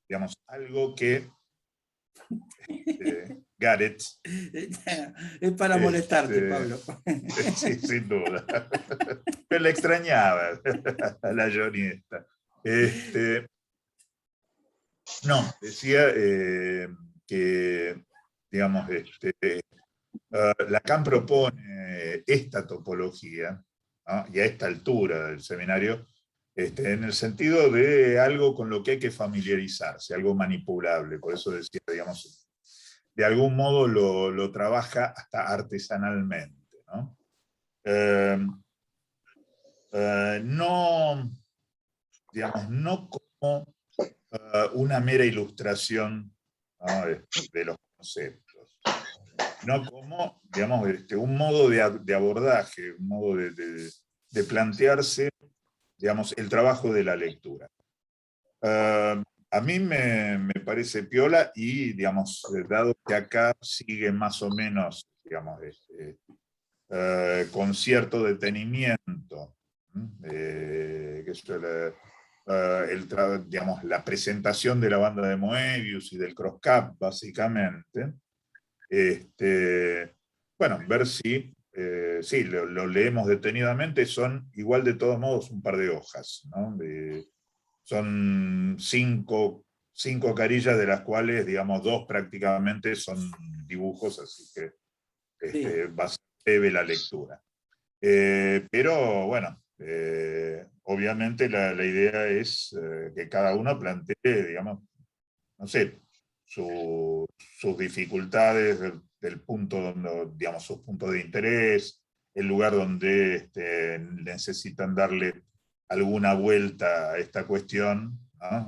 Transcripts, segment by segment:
digamos, algo que Gareth. Es para molestarte, Pablo. Sí, sin duda. Pero la extrañaba, la Johnny esta. No, decía que, digamos, Lacan propone esta topología, ¿no? Y a esta altura del seminario, en el sentido de algo con lo que hay que familiarizarse, algo manipulable. Por eso decía, digamos, de algún modo lo trabaja hasta artesanalmente, ¿no? No, digamos, no como una mera ilustración, ¿no?, de los conceptos, no como, digamos, un modo de abordaje, un modo de plantearse, digamos, el trabajo de la lectura. A mí me parece piola y, digamos, dado que acá sigue más o menos, digamos, con cierto detenimiento, digamos, la presentación de la banda de Moebius y del Crosscut, básicamente. Bueno, ver si sí, lo leemos detenidamente, son igual de todos modos un par de hojas, ¿no? Son cinco carillas, de las cuales, digamos, dos prácticamente son dibujos, así que Sí. va a ser breve la lectura. Pero bueno, obviamente la idea es que cada uno plantee, digamos, no sé, sus dificultades del punto donde, digamos, sus puntos de interés, el lugar donde necesitan darle alguna vuelta a esta cuestión, ¿no?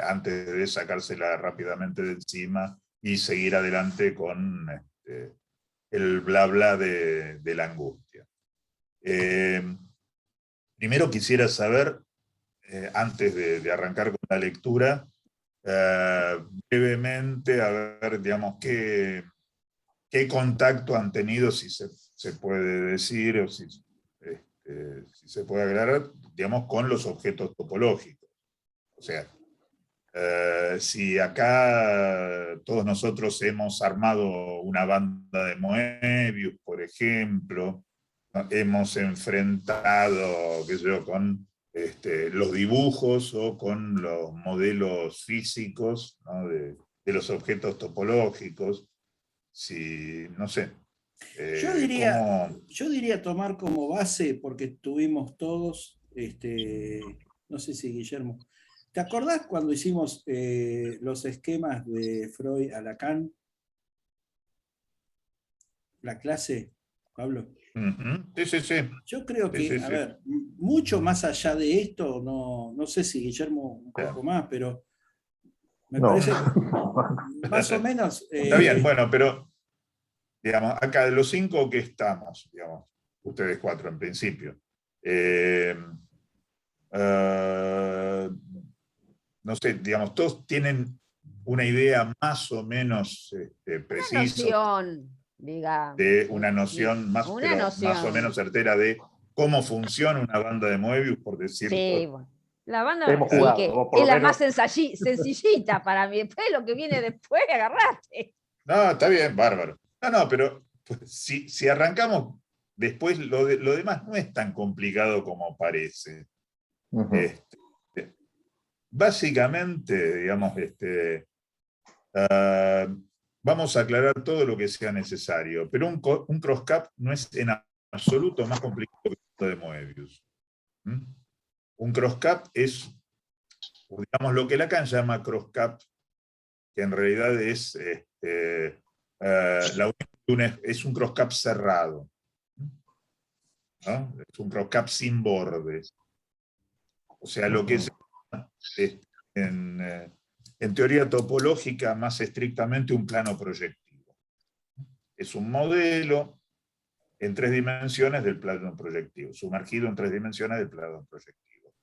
Antes de sacársela rápidamente de encima y seguir adelante con el bla bla de la angustia. Primero quisiera saber, antes de arrancar con la lectura, brevemente, a ver, digamos, qué contacto han tenido, si se puede decir, o si se puede aclarar, digamos, con los objetos topológicos. O sea, si acá todos nosotros hemos armado una banda de Moebius, por ejemplo, ¿no?, hemos enfrentado, qué sé yo, con los dibujos o con los modelos físicos, ¿no?, de los objetos topológicos, si, no sé, Yo diría tomar como base, porque tuvimos todos, no sé si Guillermo, ¿te acordás cuando hicimos los esquemas de Freud a Lacan? La clase, Pablo. Sí, sí, sí. Yo creo Sí, que, sí, a sí. ver, mucho más allá de esto, no sé si Guillermo un poco más, pero me parece más o menos. Está bien, bueno, pero digamos, acá de los 5 que estamos, digamos, ustedes 4 en principio, no sé, digamos, todos tienen una idea más o menos precisa, Noción, digamos. de una noción más, Una pero noción. más o menos certera de cómo funciona una banda de Moebius, por decirlo. Sí, bueno. La banda Hemos sí, jugado, que o por es lo la menos. más sencillita para mí. Después lo que viene después, agarrate. No, está bien, bárbaro. No, pero pues, si arrancamos, después lo demás no es tan complicado como parece. Básicamente, digamos, vamos a aclarar todo lo que sea necesario, pero un crosscut no es en absoluto más complicado que el de Moebius. Un crosscut es, digamos, lo que Lacan llama crosscut, que en realidad es es un crosscut cerrado, ¿no? Es un crosscut sin bordes. O sea, lo que es en teoría topológica más estrictamente un plano proyectivo. Es un modelo en 3 dimensiones del plano proyectivo, sumergido en 3 dimensiones del plano proyectivo.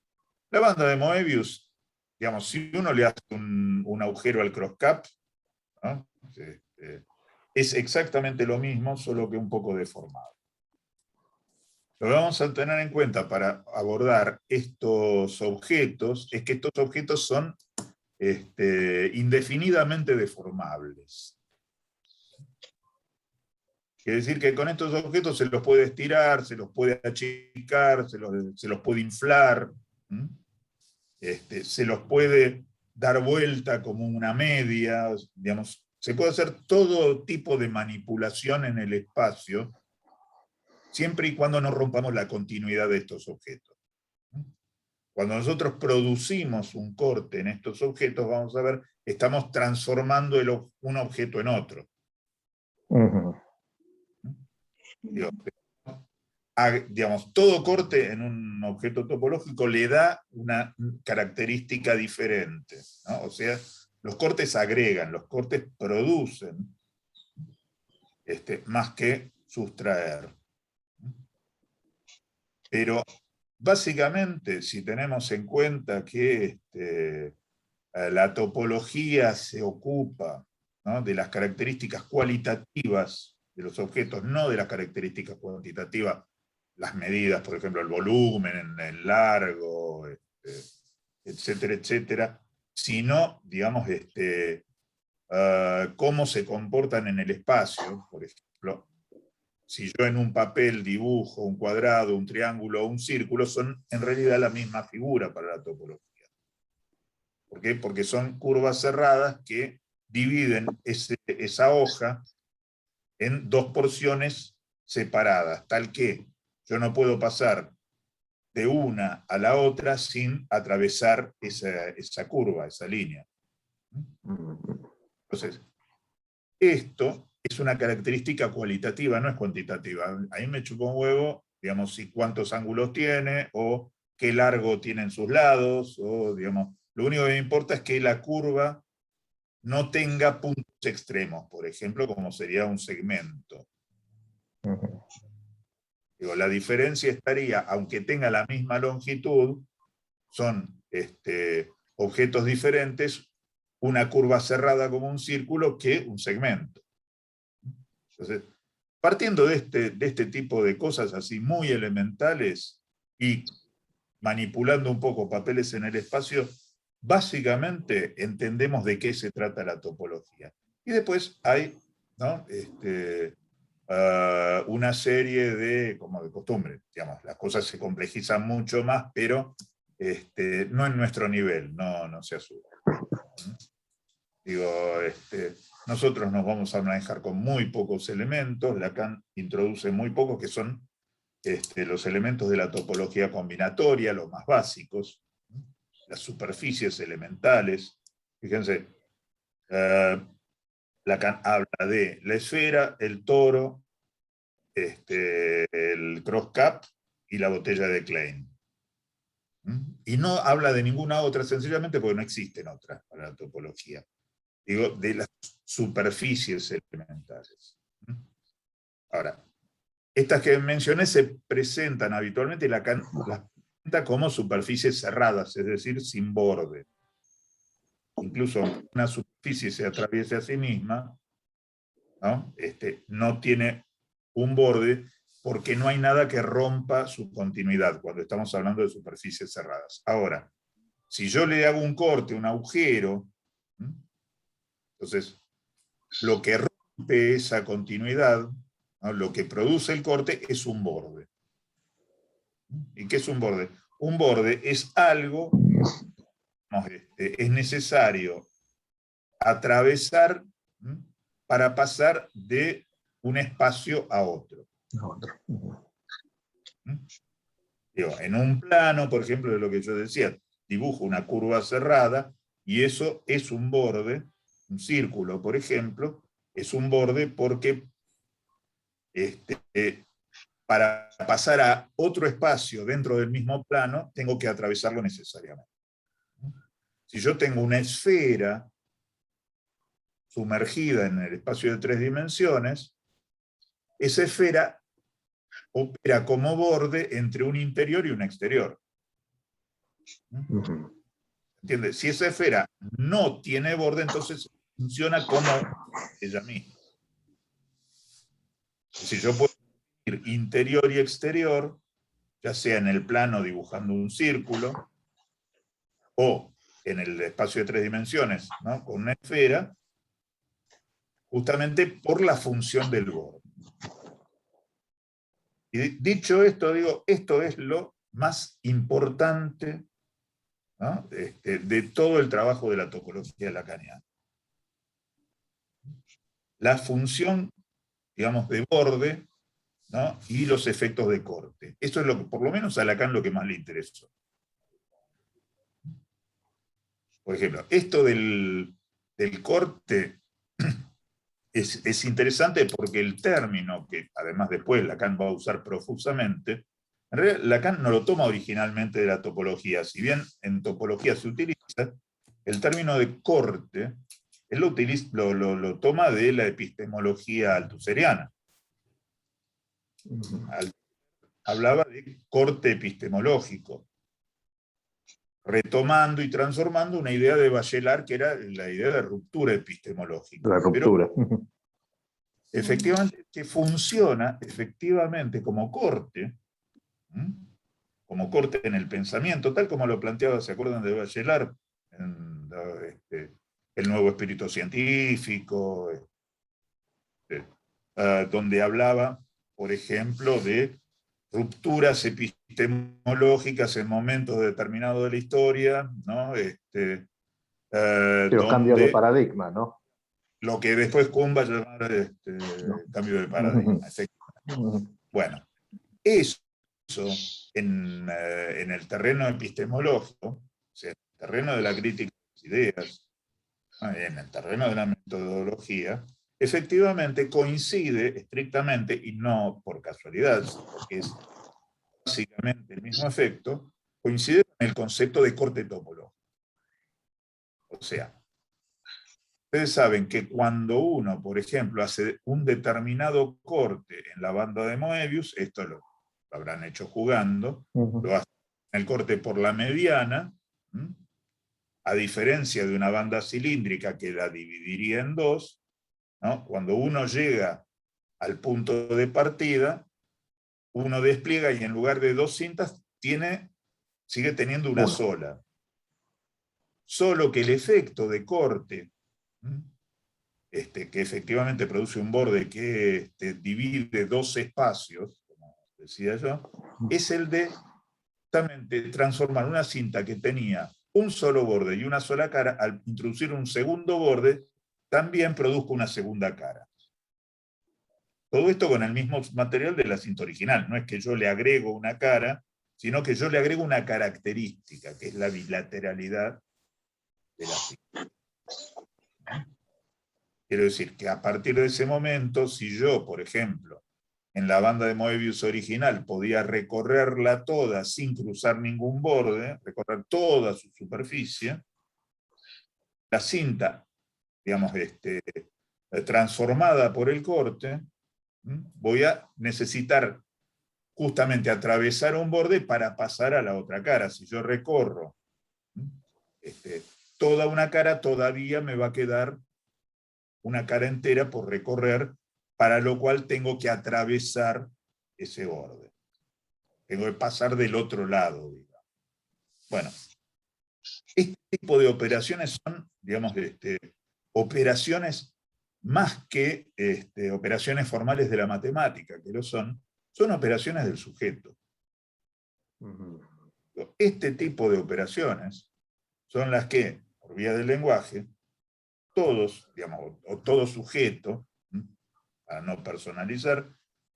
La banda de Moebius, digamos, si uno le hace un agujero al crosscut, ¿no?, es exactamente lo mismo, solo que un poco deformado. Lo que vamos a tener en cuenta para abordar estos objetos es que estos objetos son indefinidamente deformables. Quiere decir que con estos objetos se los puede estirar, se los puede achicar, se los puede inflar, se los puede dar vuelta como una media, digamos, se puede hacer todo tipo de manipulación en el espacio, siempre y cuando no rompamos la continuidad de estos objetos. Cuando nosotros producimos un corte en estos objetos, vamos a ver, estamos transformando un objeto en otro. Digamos, todo corte en un objeto topológico le da una característica diferente, ¿no? O sea, los cortes agregan, los cortes producen, más que sustraer. Pero básicamente, si tenemos en cuenta que la topología se ocupa, ¿no?, de las características cualitativas de los objetos, no de las características cuantitativas, las medidas, por ejemplo, el volumen, el largo, etcétera, etcétera, sino, digamos, cómo se comportan en el espacio. Por ejemplo, si yo en un papel dibujo un cuadrado, un triángulo o un círculo, son en realidad la misma figura para la topología. ¿Por qué? Porque son curvas cerradas que dividen esa hoja en dos porciones separadas, tal que yo no puedo pasar de una a la otra sin atravesar esa curva, esa línea. Entonces, esto es una característica cualitativa, no es cuantitativa. Ahí me chupó un huevo, digamos, si cuántos ángulos tiene, o qué largo tienen sus lados, o, digamos, lo único que me importa es que la curva no tenga puntos extremos, por ejemplo, como sería un segmento. Digo, la diferencia estaría, aunque tenga la misma longitud, son objetos diferentes, una curva cerrada como un círculo que un segmento. Entonces, partiendo de este tipo de cosas así muy elementales y manipulando un poco papeles en el espacio, básicamente entendemos de qué se trata la topología. Y después hay, ¿no?, una serie de, como de costumbre, digamos, las cosas se complejizan mucho más, pero no en nuestro nivel, no se asusta. Digo, nosotros nos vamos a manejar con muy pocos elementos, Lacan introduce muy pocos, que son los elementos de la topología combinatoria, los más básicos, las superficies elementales. Fíjense, Lacan habla de la esfera, el toro, el cross-cap y la botella de Klein. Y no habla de ninguna otra, sencillamente porque no existen otras para la topología. Digo, de las superficies elementales. Ahora, estas que mencioné se presentan habitualmente, Lacan las presenta como superficies cerradas, es decir, sin borde. Incluso aunque una superficie se atraviese a sí misma, ¿no?, no tiene un borde porque no hay nada que rompa su continuidad cuando estamos hablando de superficies cerradas. Ahora, si yo le hago un corte, un agujero, entonces lo que rompe esa continuidad, ¿no?, lo que produce el corte es un borde. ¿Y qué es un borde? Un borde es algo, ¿no?, es necesario atravesar para pasar de un espacio a otro. Digo, en un plano, por ejemplo, de lo que yo decía, dibujo una curva cerrada y eso es un borde, un círculo, por ejemplo, es un borde porque para pasar a otro espacio dentro del mismo plano, tengo que atravesarlo necesariamente. Si yo tengo una esfera sumergida en el espacio de 3 dimensiones, esa esfera opera como borde entre un interior y un exterior. ¿Entiendes? Si esa esfera no tiene borde, entonces funciona como ella misma. Si yo puedo ir interior y exterior, ya sea en el plano dibujando un círculo, o en el espacio de 3 dimensiones, ¿no? Con una esfera, justamente por la función del borde. Y dicho esto, digo, esto es lo más importante, ¿no? De todo el trabajo de la topología lacaniana. La función, digamos, de borde, ¿no? Y los efectos de corte. Eso es lo que, por lo menos a Lacan, lo que más le interesó. Por ejemplo, esto del corte es interesante porque el término, que además después Lacan va a usar profusamente, en realidad Lacan no lo toma originalmente de la topología. Si bien en topología se utiliza, el término de corte, él lo toma de la epistemología althuseriana. Hablaba de corte epistemológico, retomando y transformando una idea de Bachelard, que era la idea de ruptura epistemológica. La ruptura. Pero, efectivamente, que funciona efectivamente como corte en el pensamiento, tal como lo planteaba, ¿se acuerdan de Bachelard? En, el nuevo espíritu científico, donde hablaba, por ejemplo, de rupturas epistemológicas en momentos determinados de la historia, ¿no? Los cambios de paradigma, ¿no? Lo que después Kuhn va a llamar cambio de paradigma. Bueno, eso en el terreno epistemológico, o sea, en el terreno de la crítica de las ideas, en el terreno de la metodología, efectivamente coincide estrictamente, y no por casualidad, porque es básicamente el mismo efecto, coincide con el concepto de corte topológico. O sea, ustedes saben que cuando uno, por ejemplo, hace un determinado corte en la banda de Moebius, esto lo habrán hecho jugando, lo hacen el corte por la mediana, a diferencia de una banda cilíndrica que la dividiría en dos, ¿no? Cuando uno llega al punto de partida, uno despliega y en lugar de 2 cintas sigue teniendo una sola. Solo que el efecto de corte, que efectivamente produce un borde que divide 2 espacios, como decía yo, es el de justamente transformar una cinta que tenía un solo borde y una sola cara, al introducir un segundo borde, también produzca una segunda cara. Todo esto con el mismo material de la cinta original. No es que yo le agrego una cara, sino que yo le agrego una característica, que es la bilateralidad de la cinta. Quiero decir que a partir de ese momento, si yo, por ejemplo, en la banda de Moebius original podía recorrerla toda sin cruzar ningún borde, recorrer toda su superficie, la cinta, digamos, transformada por el corte, voy a necesitar justamente atravesar un borde para pasar a la otra cara. Si yo recorro toda una cara, todavía me va a quedar una cara entera por recorrer, para lo cual tengo que atravesar ese borde. Tengo que pasar del otro lado, digamos. Bueno, este tipo de operaciones son, digamos, operaciones más que operaciones formales de la matemática, que lo son operaciones del sujeto. Este tipo de operaciones son las que, por vía del lenguaje, todos, digamos, o todo sujeto, para no personalizar,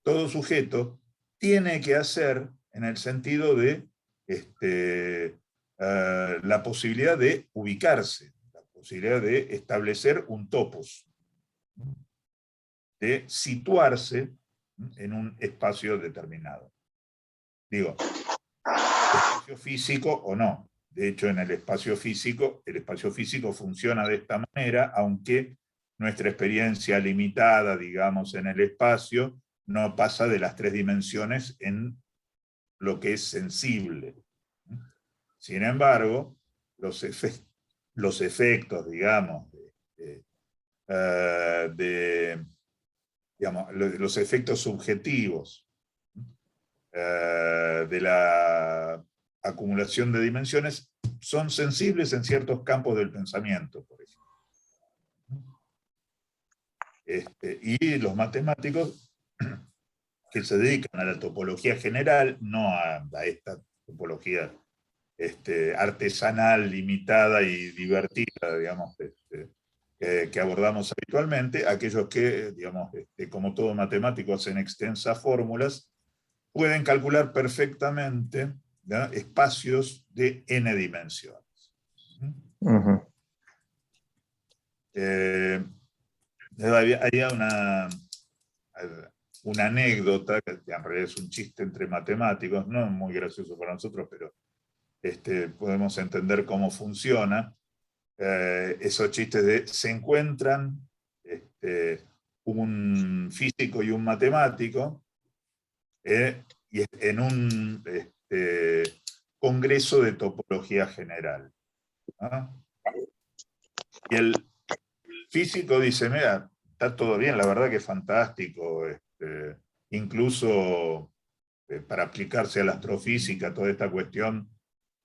todo sujeto tiene que hacer en el sentido de la posibilidad de ubicarse, la posibilidad de establecer un topos, de situarse en un espacio determinado. Digo, espacio físico o no. De hecho, en el espacio físico funciona de esta manera, aunque nuestra experiencia limitada, digamos, en el espacio, no pasa de las 3 dimensiones en lo que es sensible. Sin embargo, los efectos, digamos, los efectos subjetivos de la acumulación de dimensiones son sensibles en ciertos campos del pensamiento, por ejemplo. Y los matemáticos que se dedican a la topología general, no a esta topología artesanal, limitada y divertida, digamos, que abordamos habitualmente, aquellos que, digamos, como todo matemático, hacen extensas fórmulas, pueden calcular perfectamente, ¿ya?, espacios de n dimensiones. Había una anécdota, que en realidad es un chiste entre matemáticos, no muy gracioso para nosotros, pero podemos entender cómo funciona. Esos chistes de se encuentran un físico y un matemático y en un congreso de topología general, ¿no? Y el físico dice, mira, está todo bien, la verdad que es fantástico, incluso para aplicarse a la astrofísica, toda esta cuestión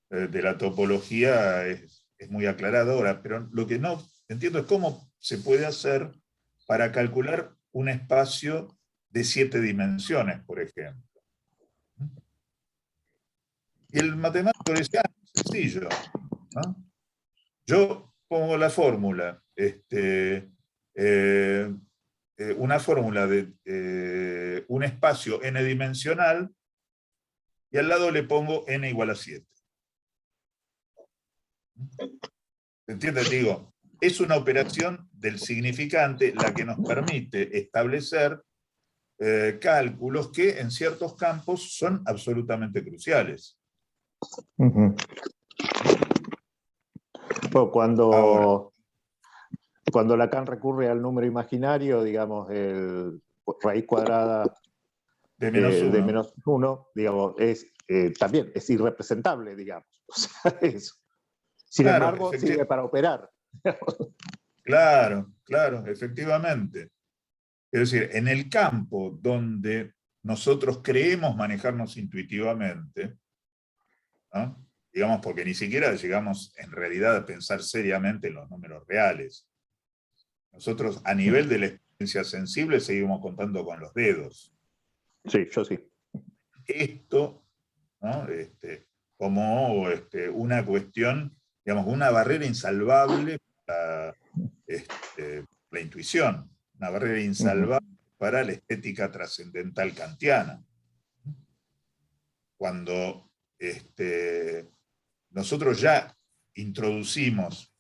de la topología es muy aclaradora, pero lo que no entiendo es cómo se puede hacer para calcular un espacio de 7 dimensiones, por ejemplo. Y el matemático le dice, sencillo, ¿no? Yo pongo la fórmula, una fórmula de un espacio n dimensional, y al lado le pongo n igual a 7. ¿Se entiende? Digo, es una operación del significante la que nos permite establecer cálculos que en ciertos campos son absolutamente cruciales. Bueno, cuando Lacan recurre al número imaginario, digamos, el raíz cuadrada de menos 1, digamos, también es irrepresentable, digamos. O sea, sin claro, embargo, sirve para operar. Claro, efectivamente. Es decir, en el campo donde nosotros creemos manejarnos intuitivamente, ¿no?, digamos, porque ni siquiera llegamos en realidad a pensar seriamente en los números reales. Nosotros, a nivel de la experiencia sensible, seguimos contando con los dedos. Sí, yo sí. Esto, ¿no?, como una cuestión, digamos, una barrera insalvable para la intuición, una barrera insalvable para la estética trascendental kantiana. Cuando nosotros ya introducimos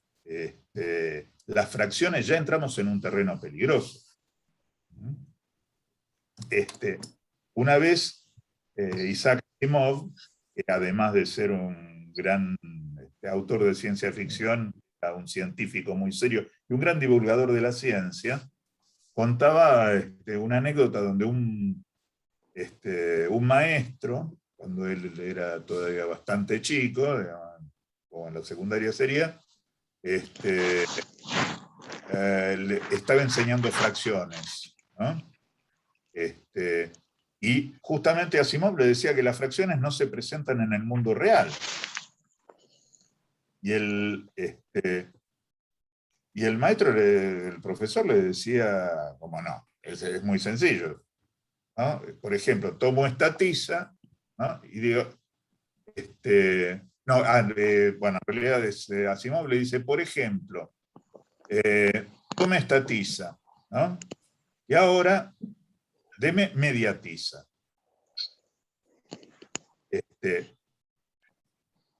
las fracciones, ya entramos en un terreno peligroso. Una vez Isaac Asimov, que además de ser un gran autor de ciencia ficción, era un científico muy serio y un gran divulgador de la ciencia, contaba una anécdota donde un maestro, cuando él era todavía bastante chico, o en la secundaria sería, le estaba enseñando fracciones, ¿no? Y justamente Asimov le decía que las fracciones no se presentan en el mundo real. Y el maestro, el profesor, le decía, como no, es muy sencillo, ¿no? Por ejemplo, tomo esta tiza, ¿no?, y digo, bueno, en realidad Asimov le dice, por ejemplo, tome esta tiza, ¿no?, y ahora deme media tiza.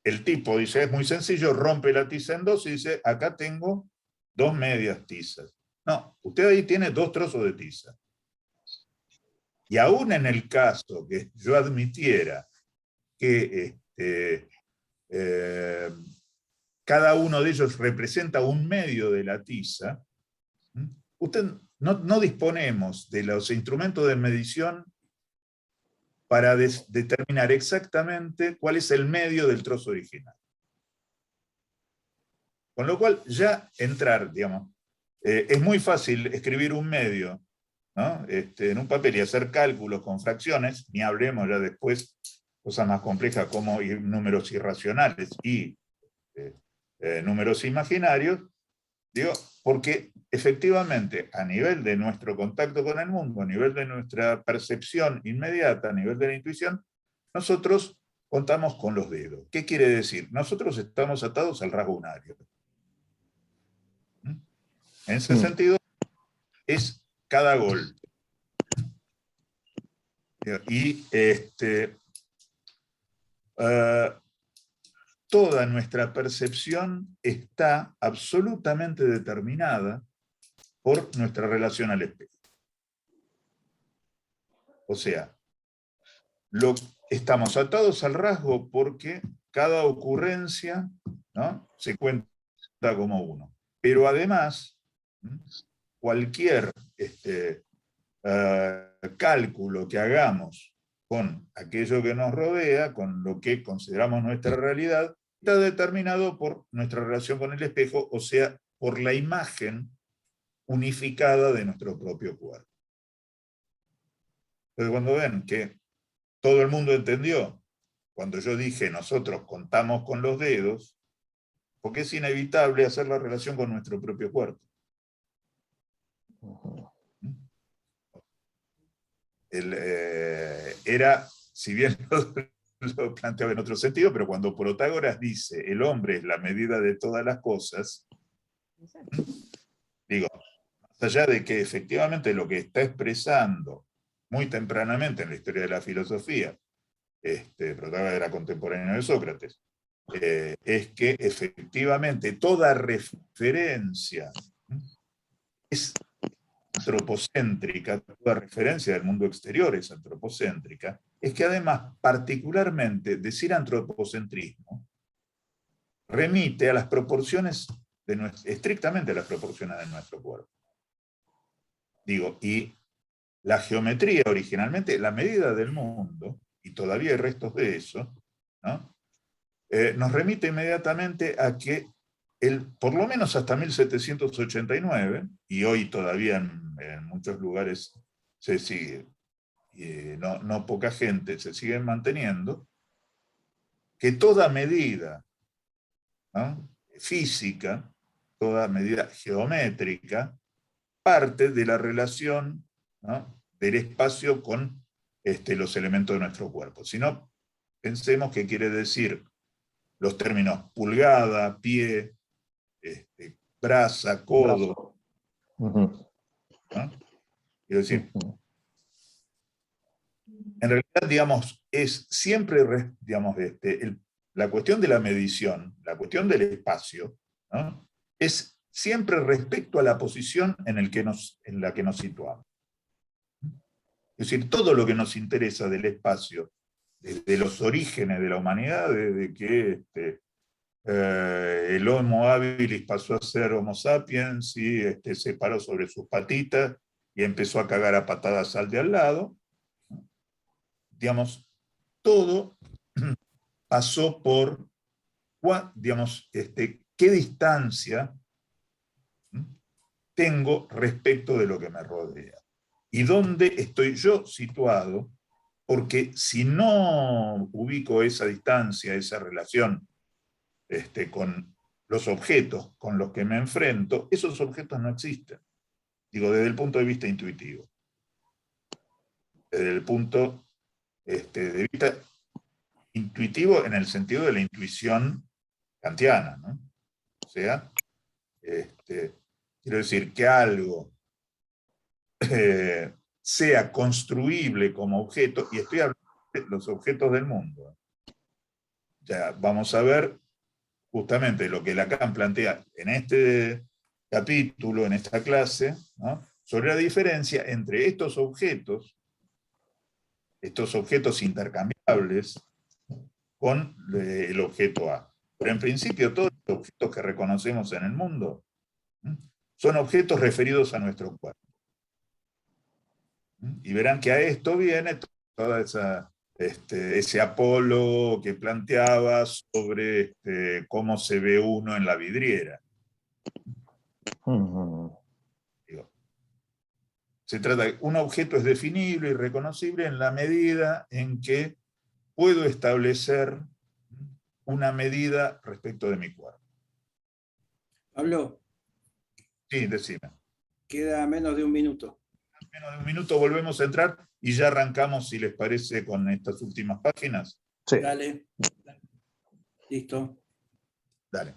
El tipo dice, es muy sencillo, rompe la tiza en dos y dice, acá tengo 2 medias tizas. No, usted ahí tiene 2 trozos de tiza. Y aún en el caso que yo admitiera que cada uno de ellos representa un medio de la tiza, usted no disponemos de los instrumentos de medición para determinar exactamente cuál es el medio del trozo original. Con lo cual, ya entrar, digamos, es muy fácil escribir un medio, ¿no?, en un papel y hacer cálculos con fracciones, ni hablemos ya después cosas más complejas como números irracionales y números imaginarios, digo, porque efectivamente a nivel de nuestro contacto con el mundo, a nivel de nuestra percepción inmediata, a nivel de la intuición, nosotros contamos con los dedos. ¿Qué quiere decir? Nosotros estamos atados al rasgo unario. En ese sentido, es cada golpe. Y toda nuestra percepción está absolutamente determinada por nuestra relación al espejo. O sea, estamos atados al rasgo porque cada ocurrencia, ¿no?, se cuenta como uno. Pero además, cualquier cálculo que hagamos con aquello que nos rodea, con lo que consideramos nuestra realidad, está determinado por nuestra relación con el espejo, o sea, por la imagen unificada de nuestro propio cuerpo. Entonces, cuando ven que todo el mundo entendió, cuando yo dije nosotros contamos con los dedos, porque es inevitable hacer la relación con nuestro propio cuerpo. Era, si bien lo planteaba en otro sentido, pero cuando Protágoras dice el hombre es la medida de todas las cosas, digo, más allá de que efectivamente lo que está expresando muy tempranamente en la historia de la filosofía, Protágoras era contemporáneo de Sócrates, es que efectivamente toda referencia es antropocéntrica, toda referencia del mundo exterior es antropocéntrica, es que además, particularmente, decir antropocentrismo remite a las proporciones, estrictamente a las proporciones de nuestro cuerpo. Digo, y la geometría originalmente, la medida del mundo, y todavía hay restos de eso, ¿no?, nos remite inmediatamente a que por lo menos hasta 1789, y hoy todavía en muchos lugares se sigue, no poca gente se sigue manteniendo, que toda medida, ¿no?, física, toda medida geométrica, parte de la relación, ¿no?, del espacio con los elementos de nuestro cuerpo. Si no, pensemos qué quiere decir los términos pulgada, pie, brasa, codo. ¿No? Quiero decir, en realidad, digamos, es siempre, digamos, la cuestión de la medición, la cuestión del espacio, ¿no?, es siempre respecto a la posición en la que nos situamos. Es decir, todo lo que nos interesa del espacio, desde los orígenes de la humanidad, desde que el Homo habilis pasó a ser Homo sapiens y se paró sobre sus patitas y empezó a cagar a patadas al de al lado, digamos, todo pasó por, digamos, qué distancia tengo respecto de lo que me rodea y dónde estoy yo situado, porque si no ubico esa distancia, esa relación con los objetos con los que me enfrento, esos objetos no existen. Digo, desde el punto de vista intuitivo. Desde el punto de vista intuitivo en el sentido de la intuición kantiana, ¿no? O sea, quiero decir que algo sea construible como objeto, y estoy hablando de los objetos del mundo. Ya vamos a ver justamente lo que Lacan plantea en este capítulo, en esta clase, ¿no?, sobre la diferencia entre estos objetos intercambiables, con el objeto A. Pero en principio todos los objetos que reconocemos en el mundo son objetos referidos a nuestro cuerpo. Y verán que a esto viene toda ese Apolo que planteaba sobre cómo se ve uno en la vidriera. Digo, se trata de un objeto es definible y reconocible en la medida en que puedo establecer una medida respecto de mi cuerpo. Pablo, Sí, decime. queda menos de un minuto. Menos de un minuto volvemos a entrar y ya arrancamos, si les parece, con estas últimas páginas. Sí. Dale. Listo. Dale.